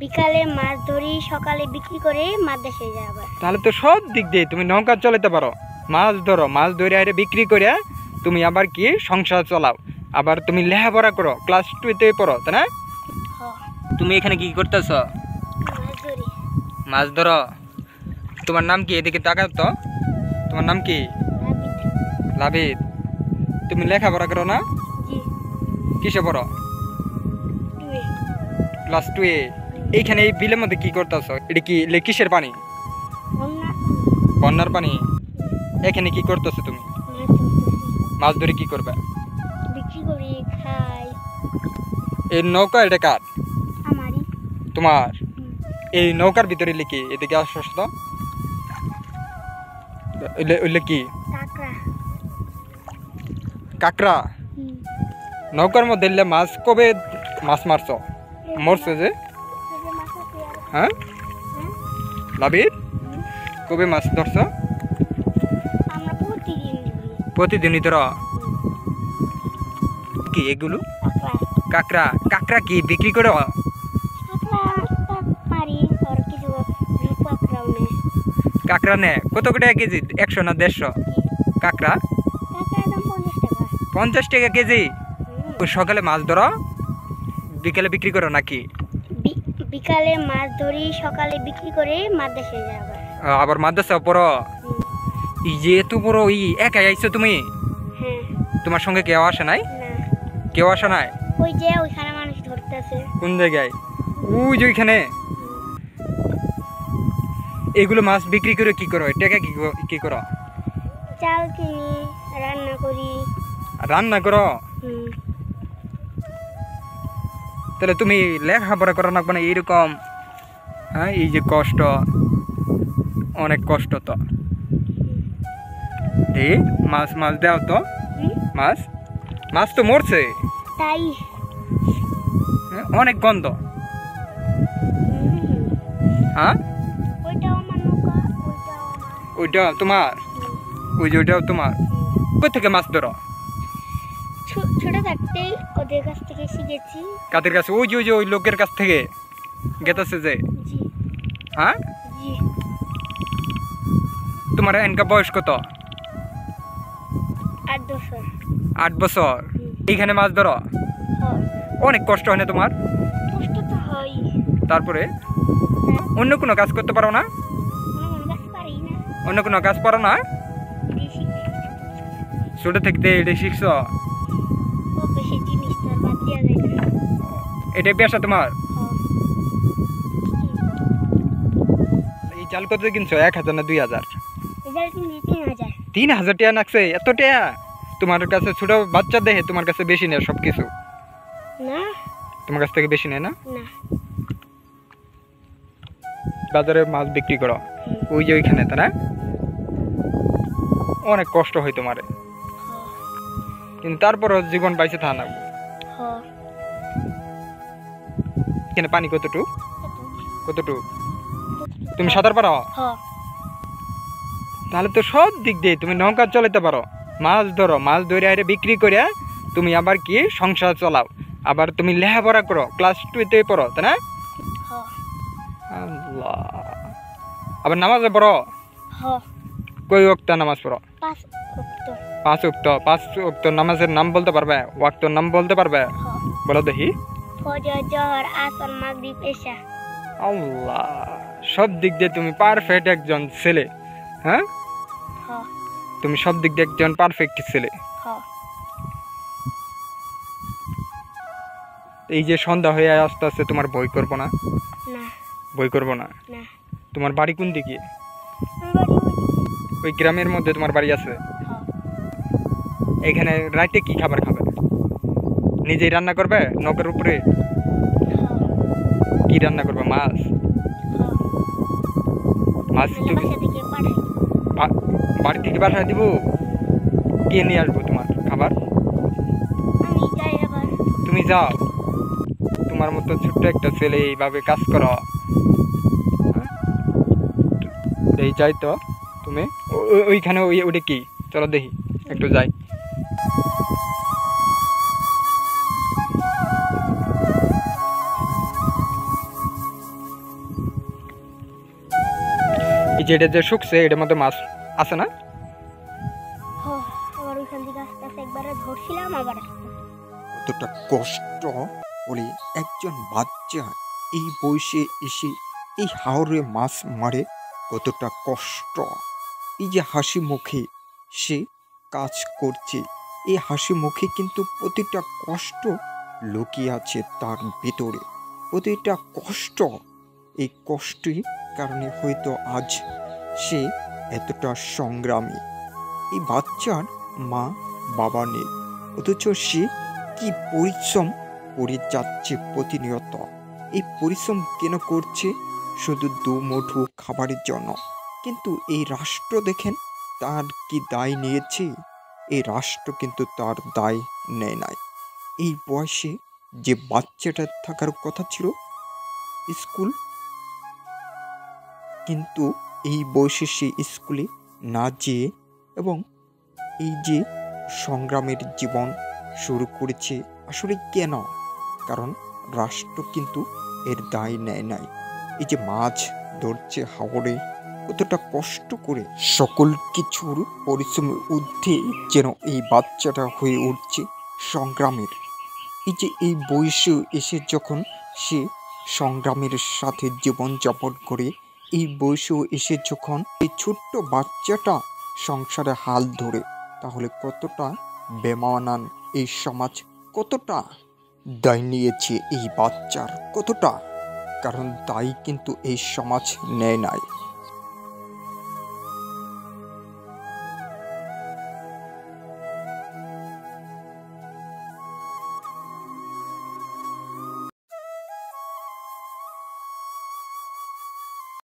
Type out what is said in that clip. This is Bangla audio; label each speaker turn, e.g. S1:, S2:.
S1: বিকালে মাছ ধরি, সকালে বিক্রি করে মাদ্রাসায় যাই আবার।
S2: তাহলে তো সব দিক দিয়ে তুমি নৌকা চালাতে পারো, মাছ ধরো, মাছ ধরে আরে বিক্রি করে তুমি আবার কি সংসার চালাও, আবার তুমি লেখাপড়া করো, ক্লাস 2-তে পড়ো, তাই না? তুমি এখানে কি করতেছ?
S1: মাছ ধরি।
S2: মাছ ধরো। তোমার নাম কি? এদিকে তাকাও তো, তোমার নাম কি? লাবিদ। তুমি লেখাপড়া করো না? কিসে পড়ো? ক্লাস 2-এ। এইখানে এই বিলের মধ্যে কি করতেছ? এটা কি কিসের পানি? বন্যার পানি। এখানে কি করতেছ তুমি? মাছ ধরে কি করবে?
S1: বিক্রি করি, খাই।
S2: এই নৌকা এটা কার?
S1: আমারই।
S2: তোমার? এই নৌকার ভিতরে লিখি, এদিকে আসো তো। কি?
S1: কাঁকড়া।
S2: কাঁকড়া? নৌকার মধ্যে মাছ কবে মাছ মারছ? মরছে যে? হ্যাঁ লাবিদ, কবে মাছ ধরছ? প্রতিদিনই ধর। কি এগুলো? কাঁকড়া। কাঁকড়া কি বিক্রি করো? কাঁকড়া নে কত টাকা কেজি? 100 না 150? কাঁকড়া 50 টাকা কেজি। সকালে মাছ ধরো, বিকালে বিক্রি করো নাকি?
S1: বিকালে মাছ ধরি, সকালে বিক্রি করে মাদ্রাসায় যাই আবার।
S2: আবার মাদ্রাসা পড়ো? যে এত বড় একাই আইছো তুমি?
S1: হ্যাঁ।
S2: তোমার সঙ্গে কেউ আসে নাই?
S1: না।
S2: কেউ আসে নাই?
S1: ওই যে ওইখানে মানুষ ধরতেছে।
S2: কোন জায়গায়? ওই যে ওইখানে। এগুলো মাছ বিক্রি করে কি করো? টাকা কি করো?
S1: চাল কিনি, রান্না করি।
S2: রান্না করো? তাহলে তুমি লেখাপড়া করো না মানে এইরকম? হ্যাঁ, এই যে কষ্ট, অনেক কষ্ট তো। এই মাছ মাছ দাও তো। মাছ মাছ তো মরছে
S1: তাই।
S2: অনেক গন্ধ। হ্যাঁ, ওইটা তোমার? ওই যে ওইটাও তোমার? কই থেকে মাছ ধরো?
S1: ছোট থাকতেই ওদের কাছ থেকে শিখেছি।
S2: কাদের কাছে? ওই যে ওই লোকের কাছ থেকে গেতাছে যে? হ্যাঁ। তোমার এনকা বয়স কত?
S1: 8 বছর।
S2: 8 বছর। এইখানে মাছ ধরো? অনেক কষ্ট হয় না তোমার?
S1: কষ্ট তো হয়।
S2: তারপরে অন্য কোনো কাজ করতে পারো না? অন্য কোনো কাজ পারো না? ছোট থেকে এটা শিখছো? এটা পেশা তোমার? এই চাল কত কিনছো? 1000 না 2000? 3000 টাকা নাকছে? এত টাকা তোমার কাছে? ছোট বাচ্চা দেখে তোমার কাছে বেশি নেয় সবকিছু?
S1: না,
S2: তোমার কাছ থেকে বেশি নেয় না?
S1: না।
S2: বাজারে মাছ বিক্রি করো ওই যে ওইখানে, তাই না? অনেক কষ্ট হয় তোমার, কিন্তু তারপরও জীবন বাইসে থাকা না। এখানে পানি কতটুকু? কতটুকু? তুমি সাঁতার পারো? তাহলে তো সব দিক দিয়ে তুমি নৌকা চালাতে পারো, মাছ ধরো, মাছ ধরে আরে বিক্রি করে তুমি আবার কি সংসার চালাও, আবার তুমি লেখাপড়া করো, ক্লাস 2-তে পড়ো, তাই না? আল্লাহ। আবার নামাজ পড়ো? কই ওয়াক্ত নামাজ পড়ো? 5 ওয়াক্ত। 5 ওয়াক্ত নামাজের নাম বলতে পারবে? ওয়াক্তর নাম বলতে পারবে? বলো দেখি।
S1: ফজর, জোহর, আসর, মাগরিব, এশা।
S2: আল্লাহ, সব দিক দিয়ে তুমি পারফেক্ট একজন ছেলে। হ্যাঁ, তুমি সব দিক দিয়ে একজন পারফেক্ট ছেলে। এই যে সন্ধ্যা হয়ে আসতে আসতে তোমার বই করবো না? বই করবো না? তোমার বাড়ি কোন দিকে? ওই গ্রামের মধ্যে তোমার বাড়ি আছে? এখানে রাতে কি খাবার খাবে? নিজেই রান্না করবে নৌকার উপরে? কি রান্না করবে? মাছ? মাছ বাড়ি থেকে বাসায় দিব? কে নিয়ে আসবো তোমার খাবার? তুমি যাও? তোমার মতো ছোট্ট একটা ছেলে এইভাবে কাজ করো? এই যাই তো তুমি ওইখানে, ওইটা কি? চলো দেখি একটু যাই। যে এটা যে শুকছে এটার মধ্যে মাছ আছে না?
S1: আবার ওইখান থেকে আস্তে আস্তে একবারে ধরছিলাম আবার
S3: কতটা কষ্ট বলে একজন বাচ্চা এই বয়সে এসে এই হাওরে মাছ মারে, কতটা কষ্ট। এই যে হাসি মুখে সে কাজ করছে, এই হাসি মুখে কিন্তু প্রতিটা কষ্ট লুকিয়ে আছে তার ভিতরে, প্রতিটা কষ্ট। এই কষ্টের কারণে হয়তো আজ সে এতটা সংগ্রামী। এই বাচ্চার মা বাবা নেই, অথচ সে কি পরিশ্রম করে যাচ্ছে প্রতিনিয়ত। এই পরিশ্রম কেন করছে? শুধু দুমুঠো খাবারের জন্য। কিন্তু এই রাষ্ট্র দেখেন তার কি দায় নিয়েছে? এই রাষ্ট্র কিন্তু তার দায় নেয় নাই। এই বয়সে যে বাচ্চাটা থাকার কথা ছিল স্কুল, কিন্তু এই বয়সে সে স্কুলে না যেয়ে এবং এই যে সংগ্রামের জীবন শুরু করেছে, আসলে কেন? কারণ রাষ্ট্র কিন্তু এর দায় নেয় নাই। এই যে মাছ ধরছে হাওরে, কতটা কষ্ট করে সকল কিছুর পরিশ্রমের ঊর্ধ্বে যেন এই বাচ্চাটা হয়ে উঠছে সংগ্রামের। এই যে এই বয়সে এসে যখন সে সংগ্রামের সাথে জীবনযাপন করে, এই বয়সেও এসে যখন এই ছোট্ট বাচ্চাটা সংসারে হাল ধরে, তাহলে কতটা বেমানান এই সমাজ, কতটা দায় নিয়েছে এই বাচ্চার, কতটা। কারণ দায় কিন্তু এই সমাজ নেয় নাই।